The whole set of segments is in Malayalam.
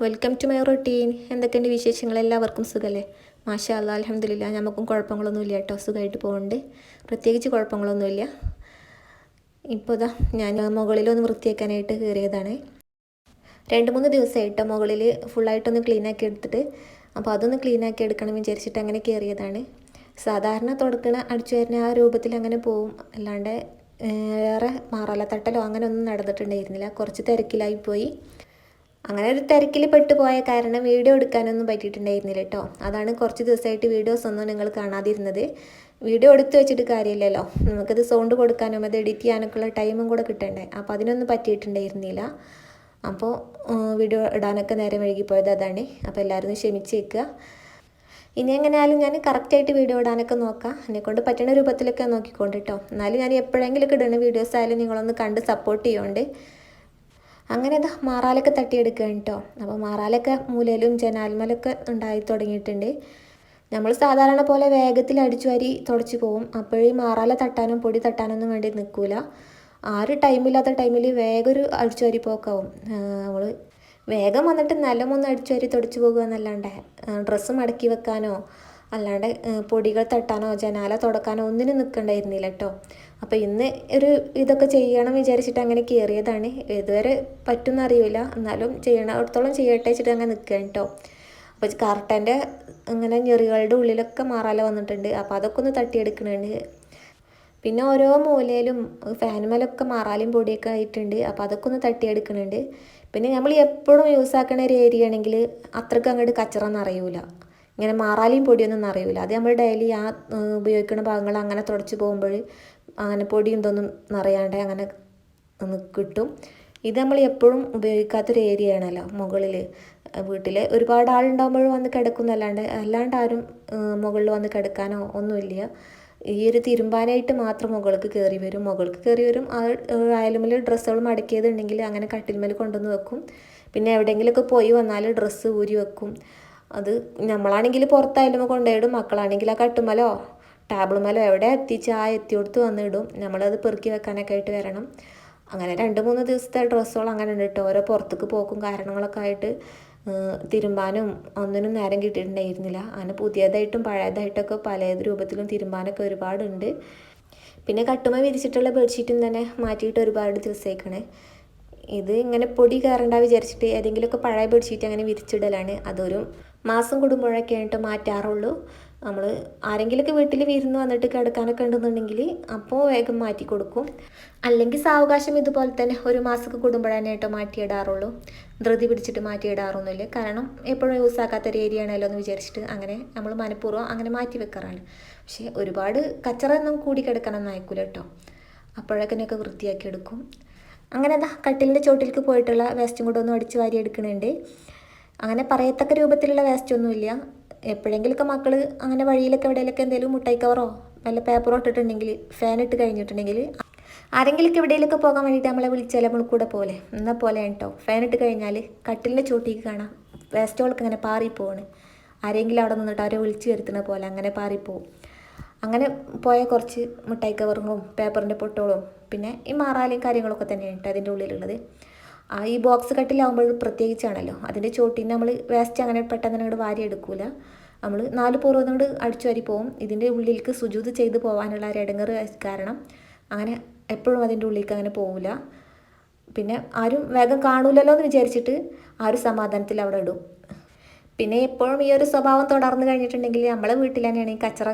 Welcome to my routine. എന്തൊക്കെയുണ്ട് വിശേഷങ്ങൾ? എല്ലാവർക്കും സുഖമല്ലേ? മാഷാ അല്ലാ, അൽഹംദുലില്ലാ. നമുക്കും കുഴപ്പങ്ങളൊന്നുമില്ല കേട്ടോ, സുഖമായിട്ട് പോകുന്നുണ്ട്. പ്രത്യേകിച്ച് കുഴപ്പങ്ങളൊന്നുമില്ല. ഇപ്പോൾ ഇതാ ഞാൻ മുകളിലൊന്ന് വൃത്തിയാക്കാനായിട്ട് കയറിയതാണ്. 2-3 ദിവസമായിട്ട് മുകളിൽ ഫുള്ളായിട്ടൊന്ന് ക്ലീനാക്കി എടുത്തിട്ട്, അപ്പോൾ അതൊന്ന് ക്ലീനാക്കി എടുക്കണം വിചാരിച്ചിട്ട് അങ്ങനെ കയറിയതാണ്. സാധാരണ തുടക്കണ അടിച്ചു വരുന്ന ആ രൂപത്തിൽ അങ്ങനെ പോവും, അല്ലാണ്ട് വേറെ മാറാല തട്ടലോ അങ്ങനെ ഒന്നും നടന്നിട്ടുണ്ടായിരുന്നില്ല. കുറച്ച് തിരക്കിലായിപ്പോയി. അങ്ങനെ ഒരു തിരക്കിൽ പെട്ടുപോയ കാരണം വീഡിയോ എടുക്കാനൊന്നും പറ്റിയിട്ടുണ്ടായിരുന്നില്ല കേട്ടോ. അതാണ് കുറച്ച് ദിവസമായിട്ട് വീഡിയോസ് ഒന്നും നിങ്ങൾ കാണാതിരുന്നത്. വീഡിയോ എടുത്തു വെച്ചിട്ട് കാര്യമില്ലല്ലോ, നമുക്കത് സൗണ്ട് കൊടുക്കാനും അത് എഡിറ്റ് ചെയ്യാനൊക്കെ ഉള്ള ടൈമും കൂടെ കിട്ടണ്ടേ. അപ്പോൾ അതിനൊന്നും പറ്റിയിട്ടുണ്ടായിരുന്നില്ല. അപ്പോൾ വീഡിയോ ഇടാനൊക്കെ നേരം വൈകിപ്പോയത് അതാണ്. അപ്പോൾ എല്ലാവരും ക്ഷമിച്ചേക്കുക. ഇനി എങ്ങനെയായാലും ഞാൻ കറക്റ്റായിട്ട് വീഡിയോ ഇടാനൊക്കെ നോക്കാം. എന്നെക്കൊണ്ട് പറ്റുന്ന രൂപത്തിലൊക്കെ നോക്കിക്കൊണ്ട് കേട്ടോ. എന്നാലും ഞാൻ എപ്പോഴെങ്കിലൊക്കെ ഇടുന്ന വീഡിയോസ് ആയാലും നിങ്ങളൊന്ന് കണ്ട് സപ്പോർട്ട് ചെയ്യുന്നുണ്ട്. അങ്ങനെ ഇതാ മാറാലൊക്കെ തട്ടിയെടുക്കുകയാണ് കേട്ടോ. അപ്പോൾ മാറാലൊക്കെ മൂലയിലും ജനാൽമലൊക്കെ ഉണ്ടായി തുടങ്ങിയിട്ടുണ്ട്. നമ്മൾ സാധാരണ പോലെ വേഗത്തിൽ അടിച്ചു വാരി തുടച്ച് പോവും. അപ്പോഴേ മാറാല തട്ടാനും പൊടി തട്ടാനൊന്നും വേണ്ടി നിൽക്കില്ല. ടൈമില്ലാത്ത ടൈമിൽ വേഗം ഒരു അടിച്ചു വാരി പോക്കാവും. നമ്മൾ വേഗം വന്നിട്ട് നിലമൊന്ന് അടിച്ചു വാരി തുടച്ച് പോകുക എന്നല്ലാണ്ട് ഡ്രസ്സ് മടക്കി വെക്കാനോ അല്ലാണ്ട് പൊടികൾ തട്ടാനോ ജനാല തുടക്കാനോ ഒന്നിനും നിൽക്കണ്ടായിരുന്നില്ല കേട്ടോ. അപ്പോൾ ഇന്ന് ഒരു ഇതൊക്കെ ചെയ്യണം വിചാരിച്ചിട്ട് അങ്ങനെ കയറിയതാണ്. ഇതുവരെ പറ്റുമെന്ന് അറിയില്ല, എന്നാലും ചെയ്യണത്തോളം ചെയ്യട്ടെ വെച്ചിട്ട് അങ്ങനെ നിൽക്കുകയാണ് കേട്ടോ. അപ്പോൾ കർട്ടൻ്റെ അങ്ങനെ ഞെറികളുടെ ഉള്ളിലൊക്കെ മാറാല വന്നിട്ടുണ്ട്. അപ്പോൾ അതൊക്കെ ഒന്ന് തട്ടിയെടുക്കുന്നുണ്ട്. പിന്നെ ഓരോ മൂലയിലും ഫാനുമേലൊക്കെ മാറാലും പൊടിയൊക്കെ ആയിട്ടുണ്ട്. അപ്പോൾ അതൊക്കെ ഒന്ന് തട്ടിയെടുക്കുന്നുണ്ട്. പിന്നെ നമ്മൾ എപ്പോഴും യൂസ് ആക്കുന്ന ഒരു ഏരിയ ആണെങ്കിൽ അത്രയ്ക്ക് അങ്ങോട്ട് കച്ചറൊന്നും അറിയൂല, ഇങ്ങനെ മാറാലിയും പൊടിയൊന്നും അറിയില്ല. അത് നമ്മൾ ഡെയിലി ആ ഉപയോഗിക്കുന്ന ഭാഗങ്ങൾ അങ്ങനെ തുടച്ച് പോകുമ്പോൾ അങ്ങനെ പൊടിയും ഇതൊന്നും നിറയാണ്ട് അങ്ങനെ ഒന്ന് കിട്ടും. ഇത് നമ്മൾ എപ്പോഴും ഉപയോഗിക്കാത്തൊരു ഏരിയ ആണല്ലോ മുകളിൽ. വീട്ടിൽ ഒരുപാട് ആളുണ്ടാകുമ്പോൾ വന്ന് അല്ലാണ്ട് ആരും മുകളിൽ വന്ന് കിടക്കാനോ ഒന്നുമില്ല. ഈ ഒരു തിരുമ്പാനായിട്ട് മാത്രം മുകൾക്ക് കയറി വരും. ആ അയലുമേൽ ഡ്രസ്സുകൾ മടക്കിയതുണ്ടെങ്കിൽ അങ്ങനെ കട്ടിൽമേൽ കൊണ്ടുവന്ന് വെക്കും. പിന്നെ എവിടെയെങ്കിലുമൊക്കെ പോയി വന്നാൽ ഡ്രസ്സ് ഊരി വെക്കും. അത് നമ്മളാണെങ്കിൽ പുറത്തായാലും കൊണ്ടുപോയിടും, മക്കളാണെങ്കിൽ ആ കട്ടുമലോ ടേബിളുമലോ എവിടെ എത്തിയോടുത്ത് വന്നിടും. നമ്മളത് പെറുക്കി വെക്കാനൊക്കെ ആയിട്ട് വരണം. അങ്ങനെ 2-3 ദിവസത്തെ ഡ്രസ്സുകൾ അങ്ങനെ ഉണ്ട് കേട്ടോ. ഓരോ പുറത്തേക്ക് പോക്കും കാരണങ്ങളൊക്കെ ആയിട്ട് തിരുമ്പാനും ഒന്നിനും നേരം കിട്ടിയിട്ടുണ്ടായിരുന്നില്ല. അങ്ങനെ പുതിയതായിട്ടും പഴയതായിട്ടൊക്കെ പല രൂപത്തിലും തിരുമ്പാനൊക്കെ ഒരുപാടുണ്ട്. പിന്നെ കട്ടുമ വിരിച്ചിട്ടുള്ള ബെഡ്ഷീറ്റും തന്നെ മാറ്റിയിട്ട് ഒരുപാട് ദിവസമായിക്കണേ. ഇത് ഇങ്ങനെ പൊടി കയറണ്ട വിചാരിച്ചിട്ട് ഏതെങ്കിലുമൊക്കെ പഴയ ബെഡ്ഷീറ്റ് അങ്ങനെ വിരിച്ചിടലാണ്. അതൊരു മാസം കൂടുമ്പോഴൊക്കെ ആയിട്ട് മാറ്റാറുള്ളൂ. നമ്മൾ ആരെങ്കിലുമൊക്കെ വീട്ടിൽ വിരുന്ന് വന്നിട്ട് കിടക്കാനൊക്കെ ഉണ്ടെന്നുണ്ടെങ്കിൽ അപ്പോൾ വേഗം മാറ്റി കൊടുക്കും. അല്ലെങ്കിൽ സാവകാശം ഇതുപോലെ തന്നെ ഒരു മാസമൊക്കെ കൂടുമ്പോഴാണ് കേട്ടോ മാറ്റിയിടാറുള്ളൂ. ധൃതി പിടിച്ചിട്ട് മാറ്റിയിടാറൊന്നുമില്ല. കാരണം എപ്പോഴും യൂസ് ആക്കാത്തൊരു ഏരിയ ആണല്ലോ എന്ന് വിചാരിച്ചിട്ട് അങ്ങനെ നമ്മൾ മനഃപൂർവ്വം അങ്ങനെ മാറ്റി വെക്കാറാണ്. പക്ഷേ ഒരുപാട് കച്ചറൊന്നും കൂടി കിടക്കാനൊന്നും അയക്കില്ല കേട്ടോ. അപ്പോഴൊക്കെ വൃത്തിയാക്കി എടുക്കും. അങ്ങനെ എന്താ കട്ടിലിൻ്റെ ചോട്ടിലേക്ക് പോയിട്ടുള്ള വേസ്റ്റും കൂടെ ഒന്ന് അടിച്ച് വാരി എടുക്കുന്നുണ്ട്. അങ്ങനെ പറയത്തക്ക രൂപത്തിലുള്ള വേസ്റ്റ് ഒന്നുമില്ല. എപ്പോഴെങ്കിലുമൊക്കെ മക്കൾ അങ്ങനെ വഴിയിലൊക്കെ എവിടെയെങ്കിലൊക്കെ എന്തെങ്കിലും മുട്ടായി കവറോ വല്ല പേപ്പറോ ഇട്ടിട്ടുണ്ടെങ്കിൽ ഫാൻ ഇട്ട് കഴിഞ്ഞിട്ടുണ്ടെങ്കിൽ ആരെങ്കിലുമൊക്കെ എവിടെയെങ്കിലൊക്കെ പോകാൻ വേണ്ടിയിട്ട് നമ്മളെ വിളിച്ചാൽ നമ്മൾ കൂടെ പോലെ എന്നാൽ പോലെയാണ് കേട്ടോ. ഫാൻ ഇട്ട് കഴിഞ്ഞാൽ കട്ടിലിൻ്റെ ചോട്ടിക്ക് കാണാം വേസ്റ്റുകളൊക്കെ ഇങ്ങനെ പാറിപ്പോവാണ്. ആരെങ്കിലും അവിടെ നിന്നിട്ട് അവരെ വിളിച്ച് വരുത്തുന്ന പോലെ അങ്ങനെ പാറിപ്പോവും. അങ്ങനെ പോയ കുറച്ച് മിഠായി കവറുകളും പേപ്പറിൻ്റെ പൊട്ടുകളും പിന്നെ ഈ മാറാലയും കാര്യങ്ങളൊക്കെ തന്നെയാണ് കേട്ടോ അതിൻ്റെ ഉള്ളിലുള്ളത്. ഈ ബോക്സ് കട്ടിലാവുമ്പോൾ പ്രത്യേകിച്ചാണല്ലോ, അതിൻ്റെ ചോട്ടിൽ നിന്ന് നമ്മൾ വേസ്റ്റ് അങ്ങനെ പെട്ടെന്ന് അങ്ങോട്ട് വാരി എടുക്കൂല. നമ്മൾ 4 പൂർവ്വം കൊണ്ട് അടിച്ചു വാരി പോവും. ഇതിൻ്റെ ഉള്ളിലേക്ക് സുജൂത് ചെയ്ത് പോകാനുള്ള ഒരു ഇടങ്ങറ് കാരണം അങ്ങനെ എപ്പോഴും അതിൻ്റെ ഉള്ളിലേക്ക് അങ്ങനെ പോവില്ല. പിന്നെ ആരും വേഗം കാണൂലല്ലോ എന്ന് വിചാരിച്ചിട്ട് ആ ഒരു സമാധാനത്തിൽ അവിടെ ഇടും. പിന്നെ എപ്പോഴും ഈ ഒരു സ്വഭാവം തുടർന്ന് കഴിഞ്ഞിട്ടുണ്ടെങ്കിൽ നമ്മളെ വീട്ടിൽ തന്നെയാണ് ഈ കച്ചറ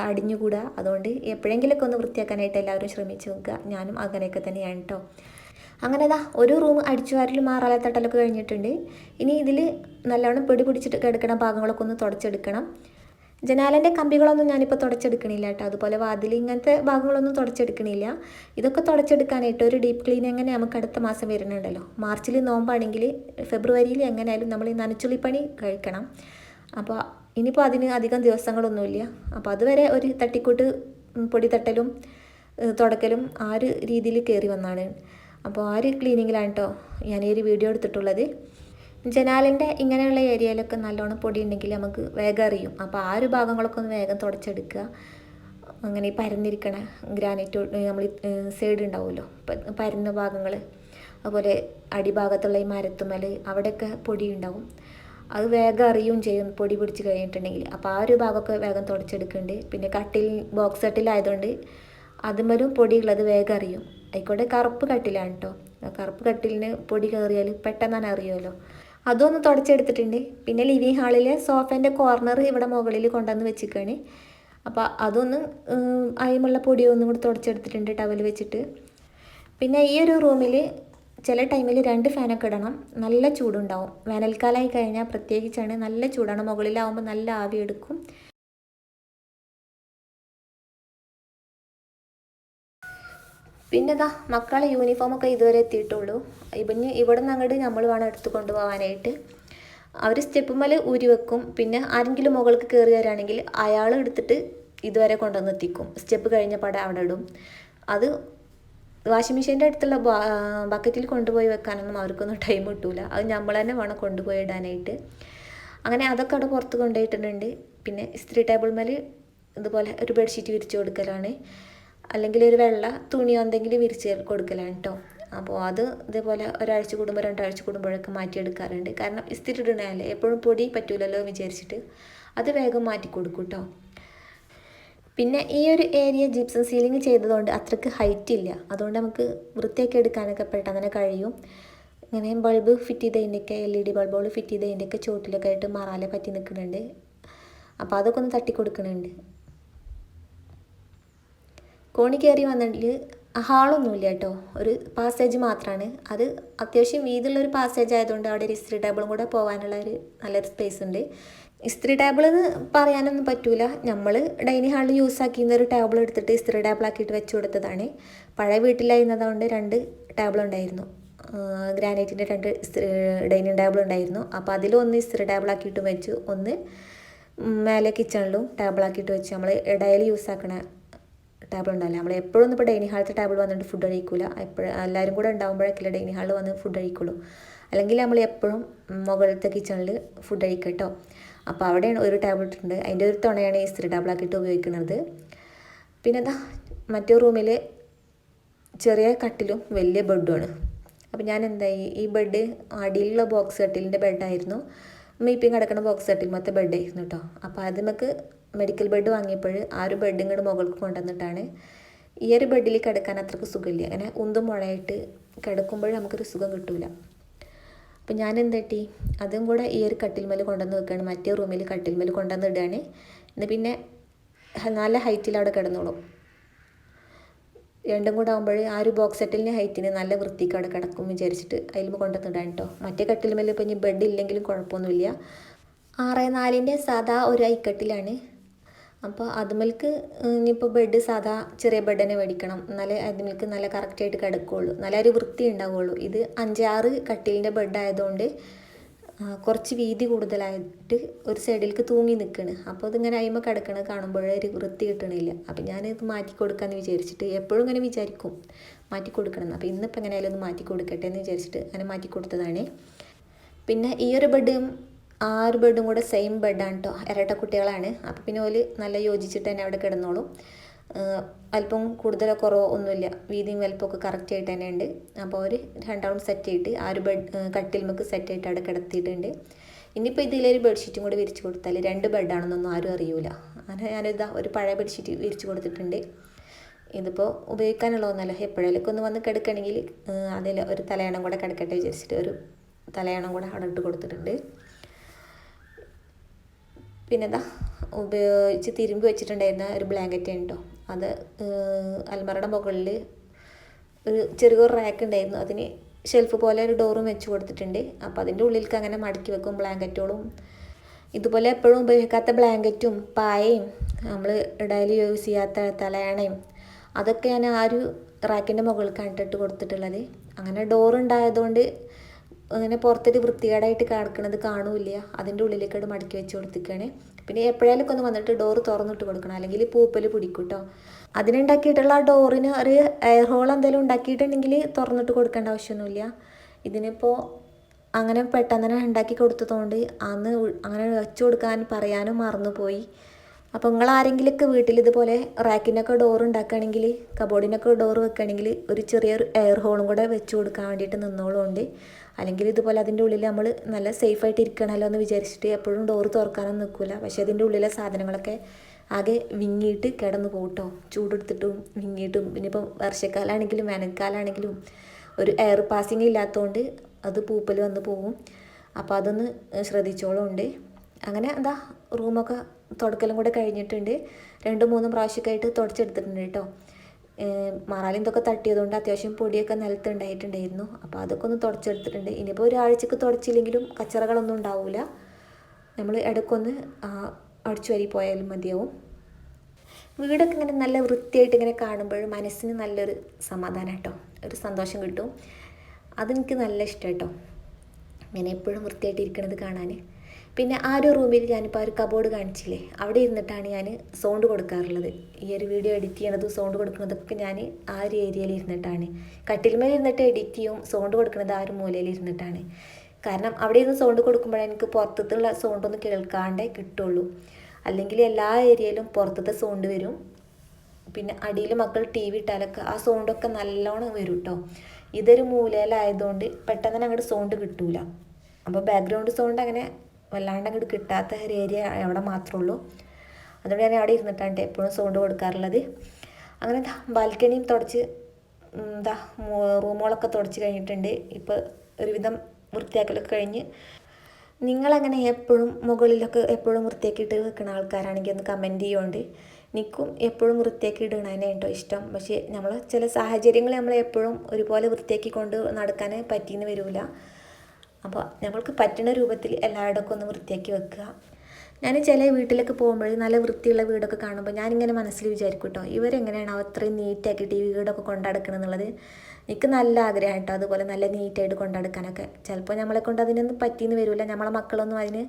അടിഞ്ഞുകൂടുക. അതുകൊണ്ട് എപ്പോഴെങ്കിലുമൊക്കെ ഒന്ന് വൃത്തിയാക്കാനായിട്ട് എല്ലാവരും ശ്രമിച്ചു നോക്കുക. ഞാനും അങ്ങനെയൊക്കെ തന്നെയാണ് കേട്ടോ. അങ്ങനെ ഒരു റൂം അടിച്ചു വാരലും മാറാല തട്ടലൊക്കെ കഴിഞ്ഞിട്ടുണ്ട്. ഇനി ഇതിൽ നല്ലോണം പൊടി പിടിച്ചിട്ട് കിടക്കുന്ന ഭാഗങ്ങളൊക്കെ ഒന്ന് തുടച്ചെടുക്കണം. ജനാലൻ്റെ കമ്പികളൊന്നും ഞാനിപ്പോൾ തുടച്ചെടുക്കണില്ല കേട്ടോ. അതുപോലെ വാതിൽ ഇങ്ങനത്തെ ഭാഗങ്ങളൊന്നും തുടച്ചെടുക്കണില്ല. ഇതൊക്കെ തുടച്ചെടുക്കാനായിട്ട് ഒരു ഡീപ്പ് ക്ലീൻ എങ്ങനെ നമുക്ക് അടുത്ത മാസം വരുന്നുണ്ടല്ലോ. മാർച്ചിൽ നോമ്പാണെങ്കിൽ ഫെബ്രുവരിയിൽ എങ്ങനെയായാലും നമ്മൾ ഈ നനച്ചുള്ളിപ്പണി കഴിക്കണം. അപ്പോൾ ഇനിയിപ്പോൾ അതിന് അധികം ദിവസങ്ങളൊന്നുമില്ല. അപ്പോൾ അതുവരെ ഒരു തട്ടിക്കൂട്ട് പൊടി തട്ടലും തുടക്കലും ആ ഒരു രീതിയിൽ കയറി വന്നാണ്. അപ്പോൾ ആ ഒരു ക്ലീനിങ്ങിലാണ് കേട്ടോ ഞാൻ ഈ ഒരു വീഡിയോ എടുത്തിട്ടുള്ളത്. ജനാലിൻ്റെ ഇങ്ങനെയുള്ള ഏരിയയിലൊക്കെ നല്ലോണം പൊടി ഉണ്ടെങ്കിൽ നമുക്ക് വേഗം അറിയും. അപ്പോൾ ആ ഒരു ഭാഗങ്ങളൊക്കെ ഒന്ന് വേഗം തുടച്ചെടുക്കുക. അങ്ങനെ ഈ പരന്നിരിക്കണ ഗ്രാനൈറ്റ് നമ്മൾ സൈഡ് ഉണ്ടാവുമല്ലോ പരന്ന ഭാഗങ്ങൾ, അതുപോലെ അടിഭാഗത്തുള്ള ഈ മരത്തുമ്മൽ അവിടെയൊക്കെ പൊടി ഉണ്ടാവും. അത് വേഗം അറിയുകയും ചെയ്യും പൊടി പിടിച്ച് കഴിഞ്ഞിട്ടുണ്ടെങ്കിൽ. അപ്പോൾ ആ ഒരു ഭാഗമൊക്കെ വേഗം തുടച്ചെടുക്കുന്നുണ്ട്. പിന്നെ ബോക്സ് കട്ടിലായതുകൊണ്ട് അതുമേലും പൊടിയുള്ളത് വേഗം അറിയും. ആയിക്കോട്ടെ കറുപ്പ് കട്ടിലാണ് കേട്ടോ. കറുപ്പ് കട്ടിലിന് പൊടി കയറിയാൽ പെട്ടെന്ന് തന്നെ അറിയുമല്ലോ. അതൊന്ന് തുടച്ചെടുത്തിട്ടുണ്ട്. പിന്നെ ലിവിങ് ഹാളിലെ സോഫേൻ്റെ കോർണർ ഇവിടെ മുകളിൽ കൊണ്ടുവന്ന് വെച്ചിരിക്കുകയാണ്. അപ്പോൾ അതൊന്ന് അതിമുള്ള പൊടിയൊന്നും കൂടി തുടച്ചെടുത്തിട്ടുണ്ട് ടവൽ വെച്ചിട്ട്. പിന്നെ ഈ ഒരു റൂമിൽ ചില ടൈമിൽ 2 ഫാനൊക്കെ ഇടണം. നല്ല ചൂടുണ്ടാവും. വേനൽക്കാലമായി കഴിഞ്ഞാൽ പ്രത്യേകിച്ചാണ് നല്ല ചൂടാണ്. മുകളിലാവുമ്പോൾ നല്ല ആവി എടുക്കും. പിന്നെ മക്കളെ യൂണിഫോമൊക്കെ ഇതുവരെ എത്തിയിട്ടുള്ളൂ. ഇവിടെ നിന്ന് അങ്ങോട്ട് നമ്മൾ വേണം എടുത്ത് കൊണ്ടുപോകാനായിട്ട്. അവർ സ്റ്റെപ്പുമ്മൽ ഊരി വെക്കും. പിന്നെ ആരെങ്കിലും മുകൾക്ക് കയറി വരികയാണെങ്കിൽ അയാൾ എടുത്തിട്ട് ഇതുവരെ കൊണ്ടുവന്ന് എത്തിക്കും. സ്റ്റെപ്പ് കഴിഞ്ഞ പടം അവിടെ ഇടും. അത് വാഷിംഗ് മെഷീൻ്റെ അടുത്തുള്ള ബക്കറ്റിൽ കൊണ്ടുപോയി വെക്കാനൊന്നും അവർക്കൊന്നും ടൈം കിട്ടൂല. അത് നമ്മൾ തന്നെ വേണം കൊണ്ടുപോയി ഇടാനായിട്ട്. അങ്ങനെ അതൊക്കെ അവിടെ പുറത്ത് കൊണ്ടുപോയിട്ടുണ്ട്. പിന്നെ ഇസ്ത്രി ടേബിൾ മേൽ ഇതുപോലെ ഒരു ബെഡ്ഷീറ്റ് വിരിച്ചു കൊടുക്കലാണ്. അല്ലെങ്കിൽ ഒരു വെള്ള തുണിയോ എന്തെങ്കിലും വിരിച്ച് കൊടുക്കലാണ് കേട്ടോ. അപ്പോൾ അത് ഇതേപോലെ ഒരാഴ്ച കൂടുമ്പോൾ 2 ആഴ്ച കൂടുമ്പോഴൊക്കെ മാറ്റിയെടുക്കാറുണ്ട്. കാരണം ഇസ്തിരി ഇടണല്ലേ എപ്പോഴും പൊടി പറ്റൂലല്ലോ വിചാരിച്ചിട്ട് അത് വേഗം മാറ്റി കൊടുക്കും കേട്ടോ. പിന്നെ ഈ ഒരു ഏരിയ ജിപ്സം സീലിംഗ് ചെയ്തതുകൊണ്ട് അത്രയ്ക്ക് ഹൈറ്റ് ഇല്ല. അതുകൊണ്ട് നമുക്ക് വൃത്തിയാക്കി എടുക്കാനൊക്കെ പെട്ടെന്ന് തന്നെ കഴിയും. ഇങ്ങനെ ബൾബ് ഫിറ്റ് ചെയ്തതിൻ്റെയൊക്കെ LED ബൾബുകൾ ഫിറ്റ് ചെയ്തതിൻ്റെയൊക്കെ ചോട്ടിലൊക്കെ ആയിട്ട് മറാല പറ്റി നിൽക്കുന്നുണ്ട്. അപ്പോൾ അതൊക്കെ ഒന്ന് തട്ടി കൊടുക്കുന്നുണ്ട്. കോണി കയറി വന്നിട്ട് ഹാളൊന്നുമില്ല കേട്ടോ. ഒരു പാസേജ് മാത്രമാണ്. അത് അത്യാവശ്യം വീതിയുള്ളൊരു പാസേജ് ആയതുകൊണ്ട് അവിടെ ഒരു ഇസ്ത്രി ടേബിളും കൂടെ പോകാനുള്ള ഒരു നല്ലൊരു സ്പേസ് ഉണ്ട്. ഇസ്ത്രി ടേബിൾ എന്ന് പറയാനൊന്നും പറ്റൂല. നമ്മൾ ഡൈനിങ് ഹാളിൽ യൂസ് ആക്കിയിരുന്ന ഒരു ടേബിൾ എടുത്തിട്ട് ഇസ്ത്രി ടേബിളാക്കിയിട്ട് വെച്ച് കൊടുത്തതാണ്. പഴയ വീട്ടിലായിരുന്നതുകൊണ്ട് 2 ടേബിൾ ഉണ്ടായിരുന്നു. ഗ്രാനൈറ്റിൻ്റെ 2 ഡൈനിങ് ടേബിൾ ഉണ്ടായിരുന്നു. അപ്പോൾ അതിലൊന്ന് ഇസ്ത്രി ടേബിളാക്കിയിട്ട് വെച്ചു. ഒന്ന് മേലെ കിച്ചണിലും ടേബിളാക്കിയിട്ട് വെച്ചു. നമ്മൾ ഡെയിലി യൂസ് ആക്കണ ടേബിൾ ഉണ്ടാവില്ല. നമ്മൾ എപ്പോഴും ഒന്നും ഇപ്പോൾ ഡൈനിങ് ഹാളത്തെ ടേബിൾ വന്നിട്ട് ഫുഡ് കഴിക്കില്ല. എല്ലാവരും കൂടെ ഉണ്ടാകുമ്പോഴേക്കല്ലേ ഡൈനിങ് ഹാളിൽ വന്ന് ഫുഡ് കഴിക്കുള്ളൂ. അല്ലെങ്കിൽ നമ്മൾ എപ്പോഴും മുകളിലത്തെ കിച്ചണിൽ ഫുഡ് കഴിക്കുക കേട്ടോ. അപ്പോൾ അവിടെയാണ് ഒരു ടേബിൾ ഇട്ടിട്ടുണ്ട്. അതിൻ്റെ ഒരു തുണയാണ് ഈ ഇസ്ത്രി ടേബിളാക്കിയിട്ട് ഉപയോഗിക്കുന്നത്. പിന്നെ മറ്റേ റൂമിൽ ചെറിയ കട്ടിലും വലിയ ബെഡുമാണ്. അപ്പോൾ ഞാൻ എന്തായി ഈ ബെഡ് അടിയിലുള്ള ബോക്സ് കട്ടിലിൻ്റെ ബെഡായിരുന്നു. മീപ്പിങ് കിടക്കുന്ന ബോക്സ് കട്ടിൽ മറ്റേ ബെഡായിരുന്നു കേട്ടോ. അപ്പോൾ അത് നമുക്ക് മെഡിക്കൽ ബെഡ് വാങ്ങിയപ്പോൾ ആ ഒരു ബെഡ് ഇങ്ങോട്ട് മുകൾക്ക് കൊണ്ടുവന്നിട്ടാണ്. ഈ ഒരു ബെഡിൽ കിടക്കാൻ അത്രയ്ക്ക് സുഖമില്ല. അങ്ങനെ ഉന്തും മുളയായിട്ട് കിടക്കുമ്പോൾ നമുക്കൊരു സുഖം കിട്ടില്ല. അപ്പം ഞാൻ എന്താട്ടി അതും കൂടെ ഈ ഒരു കട്ടിൽമേൽ കൊണ്ടുവന്ന് വെക്കുകയാണ്. മറ്റേ റൂമിൽ കട്ടിൽമേൽ കൊണ്ടുവന്ന് ഇടുകയാണ്. എന്നിട്ട് പിന്നെ നല്ല ഹൈറ്റിൽ അവിടെ കിടന്നോളും. രണ്ടും കൂടെ ആകുമ്പോൾ ആ ഒരു ബോക്സ് സെറ്റിലിൻ്റെ ഹൈറ്റിന് നല്ല വൃത്തിക്ക് അവിടെ കിടക്കും വിചാരിച്ചിട്ട് അതിൽ കൊണ്ടുവന്നിടാൻ കേട്ടോ. മറ്റേ കട്ടിൽമേൽ ഇപ്പോൾ ഇനി ബെഡ് ഇല്ലെങ്കിലും കുഴപ്പമൊന്നുമില്ല. 6x4 സാധാ ഒരു ഐക്കട്ടിലാണ്. അപ്പോൾ അതുമേൽക്ക് ഇനിയിപ്പോൾ ബെഡ് സാധാ ചെറിയ ബെഡ് തന്നെ മേടിക്കണം. എന്നാലേ അതുമേൽക്ക് നല്ല കറക്റ്റായിട്ട് കിടക്കുകയുള്ളൂ, നല്ലൊരു വൃത്തി ഉണ്ടാവുകയുള്ളൂ. ഇത് 5-6 കട്ടിലിൻ്റെ ബെഡായതുകൊണ്ട് കുറച്ച് വീതി കൂടുതലായിട്ട് ഒരു സൈഡിലേക്ക് തൂങ്ങി നിൽക്കണ്. അപ്പോൾ അതിങ്ങനെ അയിമ കിടക്കണത് കാണുമ്പോഴേ ഒരു വൃത്തി കിട്ടണില്ല. അപ്പോൾ ഞാനിത് മാറ്റി കൊടുക്കാമെന്ന് വിചാരിച്ചിട്ട് എപ്പോഴും ഇങ്ങനെ വിചാരിക്കും മാറ്റി കൊടുക്കണം. അപ്പോൾ ഇന്നിപ്പോൾ എങ്ങനെയായാലും ഒന്ന് മാറ്റി കൊടുക്കട്ടെ എന്ന് വിചാരിച്ചിട്ട് അങ്ങനെ മാറ്റി കൊടുത്തതാണ്. പിന്നെ ഈ ഒരു ബെഡും ആ ഒരു ബെഡും കൂടെ സെയിം ബെഡാണ് കേട്ടോ. ഇരട്ട കുട്ടികളാണ്. അപ്പോൾ പിന്നെ ഓല് നല്ല യോജിച്ചിട്ട് തന്നെ അവിടെ കിടന്നോളും. അല്പം കൂടുതലോ കുറവോ ഒന്നുമില്ല. വീതിയും വലുപ്പമൊക്കെ കറക്റ്റായിട്ട് തന്നെ ഉണ്ട്. അപ്പോൾ അവർ രണ്ടാളും സെറ്റ് ചെയ്തിട്ട് ആ ഒരു കട്ടിൽമക്ക് സെറ്റ് ആയിട്ട് അവിടെ കിടത്തിയിട്ടുണ്ട്. ഇനിയിപ്പോൾ ഇതിലൊരു ബെഡ്ഷീറ്റും കൂടി വിരിച്ച് കൊടുത്താൽ 2 ബെഡാണെന്നൊന്നും ആരും അറിയൂല. അങ്ങനെ ഞാനിതാ ഒരു പഴയ ബെഡ്ഷീറ്റ് വിരിച്ച് കൊടുത്തിട്ടുണ്ട്. ഇതിപ്പോൾ ഉപയോഗിക്കാനുള്ളതൊന്നല്ല, എപ്പോഴേലൊക്കെ ഒന്ന് വന്ന് കിടക്കണമെങ്കിൽ അതിൽ ഒരു തലയണം കൂടെ കിടക്കട്ടെ വിചാരിച്ചിട്ട് ഒരു തലയണം കൂടെ അവിടെ ഇട്ട് കൊടുത്തിട്ടുണ്ട്. പിന്നെ ഉപയോഗിച്ച് തിരുമ്പി വെച്ചിട്ടുണ്ടായിരുന്ന ഒരു ബ്ലാങ്കറ്റ് കേട്ടോ. അത് അൽമറയുടെ മുകളിൽ ഒരു ചെറിയൊരു റാക്ക് ഉണ്ടായിരുന്നു. അതിന് ഷെൽഫ് പോലെ ഒരു ഡോറും വെച്ച് കൊടുത്തിട്ടുണ്ട്. അപ്പോൾ അതിൻ്റെ ഉള്ളിലേക്ക് അങ്ങനെ മടക്കി വെക്കും ബ്ലാങ്കറ്റുകളും. ഇതുപോലെ എപ്പോഴും ഉപയോഗിക്കാത്ത ബ്ലാങ്കറ്റും പായയും നമ്മൾ ഡെയിലി യൂസ് ചെയ്യാത്ത തലയണയും അതൊക്കെ ഞാൻ ആ ഒരു റാക്കിൻ്റെ മുകളിലേക്കാണ് ഇട്ട് കൊടുത്തിട്ടുള്ളത്. അങ്ങനെ ഡോറുണ്ടായതുകൊണ്ട് അങ്ങനെ പുറത്തൊരു വൃത്തികേടായിട്ട് കിടക്കുന്നത് കാണൂല്ല. അതിൻ്റെ ഉള്ളിലേക്കോട് മടക്കി വെച്ച് കൊടുത്തിരിക്കുകയാണ്. പിന്നെ എപ്പോഴേലൊക്കെ ഒന്ന് വന്നിട്ട് ഡോറ് തുറന്നിട്ട് കൊടുക്കണം, അല്ലെങ്കിൽ പൂപ്പൽ പിടിക്കും കേട്ടോ. അതിനുണ്ടാക്കിയിട്ടുള്ള ആ ഡോറിന് ഒരു എയർ ഹോൾ എന്തെങ്കിലും ഉണ്ടാക്കിയിട്ടുണ്ടെങ്കിൽ തുറന്നിട്ട് കൊടുക്കേണ്ട ആവശ്യമൊന്നുമില്ല. ഇതിനിപ്പോൾ അങ്ങനെ പെട്ടെന്ന് തന്നെ ഉണ്ടാക്കി കൊടുത്തതുകൊണ്ട് അന്ന് അങ്ങനെ വെച്ച് കൊടുക്കാൻ പറയാനും മറന്നുപോയി. അപ്പോൾ നിങ്ങൾ ആരെങ്കിലുമൊക്കെ വീട്ടിൽ ഇതുപോലെ റാക്കിനൊക്കെ ഡോർ ഉണ്ടാക്കുകയാണെങ്കിൽ, കബോർഡിനൊക്കെ ഡോർ വെക്കുകയാണെങ്കിൽ ഒരു ചെറിയൊരു എയർ ഹോളും കൂടെ വെച്ച് കൊടുക്കാൻ വേണ്ടിയിട്ട് നിന്നോളുണ്ട്. അല്ലെങ്കിൽ ഇതുപോലെ അതിൻ്റെ ഉള്ളിൽ നമ്മൾ നല്ല സേഫായിട്ട് ഇരിക്കണമല്ലോ എന്ന് വിചാരിച്ചിട്ട് എപ്പോഴും ഡോർ തുറക്കാനൊന്നും നിൽക്കില്ല. പക്ഷേ അതിൻ്റെ ഉള്ളിലെ സാധനങ്ങളൊക്കെ ആകെ വിങ്ങിയിട്ട് കിടന്നു പോകട്ടോ, ചൂടെടുത്തിട്ടും വിങ്ങിയിട്ടും. ഇനിയിപ്പം വർഷക്കാലമാണെങ്കിലും വേനൽക്കാലമാണെങ്കിലും ഒരു എയർ പാസിങ് ഇല്ലാത്തതുകൊണ്ട് അത് പൂപ്പൽ വന്ന് പോകും. അപ്പോൾ അതൊന്ന് ശ്രദ്ധിച്ചോളുണ്ട്. അങ്ങനെ എന്താ റൂമൊക്കെ തുടക്കലും കൂടെ കഴിഞ്ഞിട്ടുണ്ട്. 2-3 പ്രാവശ്യമൊക്കെ ആയിട്ട് തുടച്ചെടുത്തിട്ടുണ്ട് കേട്ടോ. മറാലിൻ ഇതൊക്കെ തട്ടിയതുകൊണ്ട് അത്യാവശ്യം പൊടിയൊക്കെ നിലത്തുണ്ടായിട്ടുണ്ടായിരുന്നു. അപ്പോൾ അതൊക്കെ ഒന്ന് തുടച്ചെടുത്തിട്ടുണ്ട്. ഇനിയിപ്പോൾ ഒരാഴ്ചക്ക് തുടച്ചില്ലെങ്കിലും കച്ചറകളൊന്നും ഉണ്ടാവില്ല. നമ്മൾ ഇടയ്ക്കൊന്ന് അടിച്ചു വാരി പോയാലും മതിയാവും. വീടൊക്കെ ഇങ്ങനെ നല്ല വൃത്തിയായിട്ട് ഇങ്ങനെ കാണുമ്പോൾ മനസ്സിന് നല്ലൊരു സമാധാനം കേട്ടോ, ഒരു സന്തോഷം കിട്ടും. അതെനിക്ക് നല്ല ഇഷ്ടം കേട്ടോ, ഇങ്ങനെ എപ്പോഴും വൃത്തിയായിട്ട് ഇരിക്കണത് കാണാൻ. പിന്നെ ആ ഒരു റൂമിൽ ഞാനിപ്പോൾ ആ ഒരു കബോർഡ് കാണിച്ചില്ലേ, അവിടെ ഇരുന്നിട്ടാണ് ഞാൻ സൗണ്ട് കൊടുക്കാറുള്ളത്. ഈ ഒരു വീഡിയോ എഡിറ്റ് ചെയ്യണതും സൗണ്ട് കൊടുക്കുന്നതൊക്കെ ഞാൻ ആ ഒരു ഏരിയയിൽ ഇരുന്നിട്ടാണ്. കട്ടിൽമേൽ ഇരുന്നിട്ട് എഡിറ്റ് ചെയ്യും, സൗണ്ട് കൊടുക്കുന്നത് ആ ഒരു മൂലയിൽ ഇരുന്നിട്ടാണ്. കാരണം അവിടെ ഇരുന്ന് സൗണ്ട് കൊടുക്കുമ്പോഴേ എനിക്ക് പുറത്തുള്ള സൗണ്ടൊന്നും കേൾക്കാണ്ടേ കിട്ടുള്ളൂ. അല്ലെങ്കിൽ എല്ലാ ഏരിയയിലും പുറത്തത്തെ സൗണ്ട് വരും. പിന്നെ അടിയിൽ മക്കൾ ടി വി ഇട്ടാലൊക്കെ ആ സൗണ്ടൊക്കെ നല്ലോണം വരും കേട്ടോ. ഇതൊരു മൂലയിലായതുകൊണ്ട് പെട്ടെന്ന് തന്നെ അങ്ങോട്ട് സൗണ്ട് കിട്ടൂല. അപ്പോൾ ബാക്ക്ഗ്രൗണ്ട് സൗണ്ട് അങ്ങനെ വല്ലാണ്ട് അങ്ങോട്ട് കിട്ടാത്ത ഒരു ഏരിയ അവിടെ മാത്രമേ ഉള്ളൂ. അതുകൊണ്ട് ഞാൻ അവിടെ ഇരുന്നിട്ടാണ് എപ്പോഴും സൗണ്ട് കൊടുക്കാറുള്ളത്. അങ്ങനെ ബാൽക്കണിയും തുടച്ച് റൂമുകളൊക്കെ തുടച്ച് കഴിഞ്ഞിട്ടുണ്ട്. ഇപ്പോൾ ഒരുവിധം വൃത്തിയാക്കലൊക്കെ കഴിഞ്ഞ്. നിങ്ങളങ്ങനെ എപ്പോഴും മുകളിലൊക്കെ എപ്പോഴും വൃത്തിയാക്കിയിട്ട് വെക്കുന്ന ആൾക്കാരാണെങ്കിൽ ഒന്ന് കമൻറ്റ് ചെയ്യുന്നുണ്ട്. എനിക്കും എപ്പോഴും വൃത്തിയാക്കി ഇടണതിനെ കേട്ടോ ഇഷ്ടം. പക്ഷേ നമ്മൾ ചില സാഹചര്യങ്ങൾ നമ്മൾ എപ്പോഴും ഒരുപോലെ വൃത്തിയാക്കി കൊണ്ട് നടക്കാൻ പറ്റിയെന്ന് വരില്ല. അപ്പോൾ നമ്മൾക്ക് പറ്റുന്ന രൂപത്തിൽ എല്ലായിടമൊക്കെ ഒന്ന് വൃത്തിയാക്കി വെക്കുക. ഞാൻ ചില വീട്ടിലൊക്കെ പോകുമ്പോൾ നല്ല വൃത്തിയുള്ള വീടൊക്കെ കാണുമ്പോൾ ഞാനിങ്ങനെ മനസ്സിൽ വിചാരിക്കും കേട്ടോ, ഇവരെങ്ങനെയാണ് അത്രയും നീറ്റാക്കിയിട്ട് ഈ വീടൊക്കെ കൊണ്ടടക്കണം എന്നുള്ളത്. എനിക്ക് നല്ല ആഗ്രഹം കേട്ടോ, അതുപോലെ നല്ല നീറ്റായിട്ട് കൊണ്ടടക്കാനൊക്കെ. ചിലപ്പോൾ നമ്മളെ കൊണ്ട് അതിനൊന്നും പറ്റിയെന്ന് വരില്ല, നമ്മളെ മക്കളൊന്നും അതിന്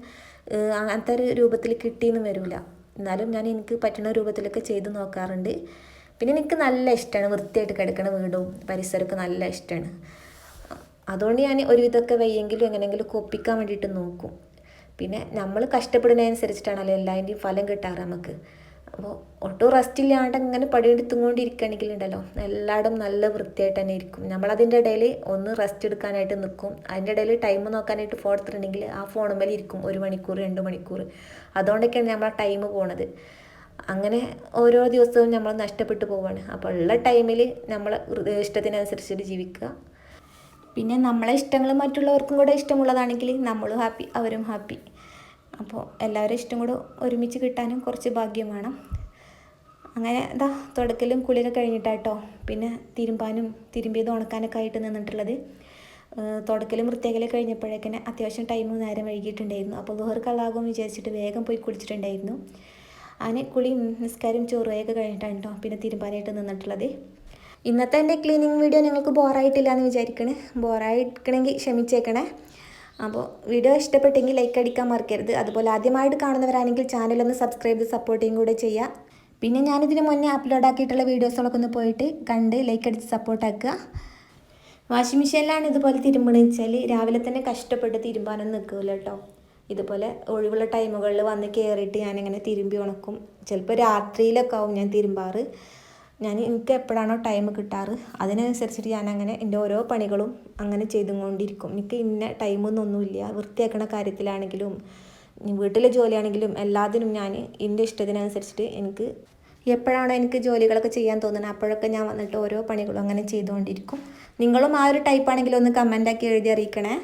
അങ്ങനത്തെ ഒരു രൂപത്തിൽ കിട്ടിയെന്ന് വരില്ല. എന്നാലും ഞാൻ എനിക്ക് പറ്റുന്ന രൂപത്തിലൊക്കെ ചെയ്ത് നോക്കാറുണ്ട്. പിന്നെ എനിക്ക് നല്ല ഇഷ്ടമാണ് വൃത്തിയായിട്ട് കിടക്കണ വീടും പരിസരമൊക്കെ നല്ല ഇഷ്ടമാണ്. അതുകൊണ്ട് ഞാൻ ഒരുവിധമൊക്കെ വയ്യെങ്കിലും എങ്ങനെയെങ്കിലും ഒപ്പിക്കാൻ വേണ്ടിയിട്ട് നോക്കും. പിന്നെ നമ്മൾ കഷ്ടപ്പെടുന്നതനുസരിച്ചിട്ടാണല്ലോ എല്ലാതിൻ്റെയും ഫലം കിട്ടാറ് നമുക്ക്. അപ്പോൾ ഒട്ടും റെസ്റ്റ് ഇല്ലാണ്ട് ഇങ്ങനെ പണിയെടുത്തുകൊണ്ടിരിക്കുകയാണെങ്കിലുണ്ടല്ലോ എല്ലായിടും നല്ല വൃത്തിയായിട്ട് തന്നെ ഇരിക്കും. നമ്മളതിൻ്റെ ഇടയിൽ ഒന്ന് റെസ്റ്റ് എടുക്കാനായിട്ട് നിൽക്കും. അതിൻ്റെ ഇടയിൽ ടൈം നോക്കാനായിട്ട് ഫോൺ എടുത്തിട്ടുണ്ടെങ്കിൽ ആ ഫോണുമ്മേൽ ഇരിക്കും 1 മണിക്കൂർ 2 മണിക്കൂർ. അതുകൊണ്ടൊക്കെയാണ് നമ്മളെ ടൈം പോണത്. അങ്ങനെ ഓരോ ദിവസവും നമ്മൾ നഷ്ടപ്പെട്ടു പോവുകയാണ്. അപ്പോൾ ഉള്ള ടൈമിൽ നമ്മൾ ഇഷ്ടത്തിനനുസരിച്ചിട്ട് ജീവിക്കുക. പിന്നെ നമ്മളെ ഇഷ്ടങ്ങൾ മറ്റുള്ളവർക്കും കൂടെ ഇഷ്ടമുള്ളതാണെങ്കിൽ നമ്മളും ഹാപ്പി, അവരും ഹാപ്പി. അപ്പോൾ എല്ലാവരും ഇഷ്ടം കൂടെ ഒരുമിച്ച് കിട്ടാനും കുറച്ച് ഭാഗ്യം വേണം. അങ്ങനെ തുടക്കലും കുളിയൊക്കെ കഴിഞ്ഞിട്ടാട്ടോ പിന്നെ തിരുമ്പിയത് ഉണക്കാനൊക്കെ ആയിട്ട് നിന്നിട്ടുള്ളത്. തുടക്കലും വൃത്തിയാക്കലും കഴിഞ്ഞപ്പോഴേക്കന്നെ അത്യാവശ്യം ടൈം നേരം വൈകിയിട്ടുണ്ടായിരുന്നു. അപ്പോൾ ദുഹർക്കള്ളാകും വിചാരിച്ചിട്ട് വേഗം പോയി കുളിച്ചിട്ടുണ്ടായിരുന്നു. അങ്ങനെ കുളിയും നിസ്കാരവും ചോറുകയൊക്കെ കഴിഞ്ഞിട്ടാണ് കേട്ടോ പിന്നെ തിരുമ്പാനായിട്ട് നിന്നിട്ടുള്ളത്. ഇന്നത്തെ എൻ്റെ ക്ലീനിങ് വീഡിയോ നിങ്ങൾക്ക് ബോറായിട്ടില്ല എന്ന് വിചാരിക്കണേ. ബോറായിരിക്കണമെങ്കിൽ ക്ഷമിച്ചേക്കണേ. അപ്പോൾ വീഡിയോ ഇഷ്ടപ്പെട്ടെങ്കിൽ ലൈക്ക് അടിക്കാൻ മറക്കരുത്. അതുപോലെ ആദ്യമായിട്ട് കാണുന്നവരാണെങ്കിൽ ചാനലൊന്ന് സബ്സ്ക്രൈബ് ചെയ്ത് സപ്പോർട്ടിങ് കൂടെ ചെയ്യുക. പിന്നെ ഞാനിതിന് മുന്നേ അപ്ലോഡ് ആക്കിയിട്ടുള്ള വീഡിയോസുകളൊക്കെ ഒന്ന് പോയിട്ട് കണ്ട് ലൈക്ക് അടിച്ച് സപ്പോർട്ടാക്കുക. വാഷിംഗ് മെഷീനിലാണ് ഇതുപോലെ തിരുമ്പണമെന്ന് വെച്ചാൽ രാവിലെ തന്നെ കഷ്ടപ്പെട്ട് തിരുമ്പാനൊന്നും നിൽക്കില്ല കേട്ടോ. ഇതുപോലെ ഒഴിവുള്ള ടൈമുകളിൽ വന്ന് കയറിയിട്ട് ഞാനിങ്ങനെ തിരുമ്പി ഉണക്കും. ചിലപ്പോൾ രാത്രിയിലൊക്കെ ആവും ഞാൻ തിരുമ്പാറ്. എനിക്ക് എപ്പോഴാണോ ടൈം കിട്ടാറ് അതിനനുസരിച്ചിട്ട് ഞാനങ്ങനെ എൻ്റെ ഓരോ പണികളും അങ്ങനെ ചെയ്തുകൊണ്ടിരിക്കും. എനിക്ക് ഇന്ന ടൈമൊന്നൊന്നുമില്ല. വൃത്തിയാക്കണ കാര്യത്തിലാണെങ്കിലും വീട്ടിലെ ജോലിയാണെങ്കിലും എല്ലാത്തിനും ഞാൻ എൻ്റെ ഇഷ്ടത്തിനനുസരിച്ചിട്ട് എനിക്ക് എപ്പോഴാണോ എനിക്ക് ജോലികളൊക്കെ ചെയ്യാൻ തോന്നുന്നത് അപ്പോഴൊക്കെ ഞാൻ വന്നിട്ട് ഓരോ പണികളും അങ്ങനെ ചെയ്തുകൊണ്ടിരിക്കും. നിങ്ങളും ആ ഒരു ടൈപ്പാണെങ്കിലും ഒന്ന് കമൻ്റാക്കി എഴുതി അറിയിക്കണേ.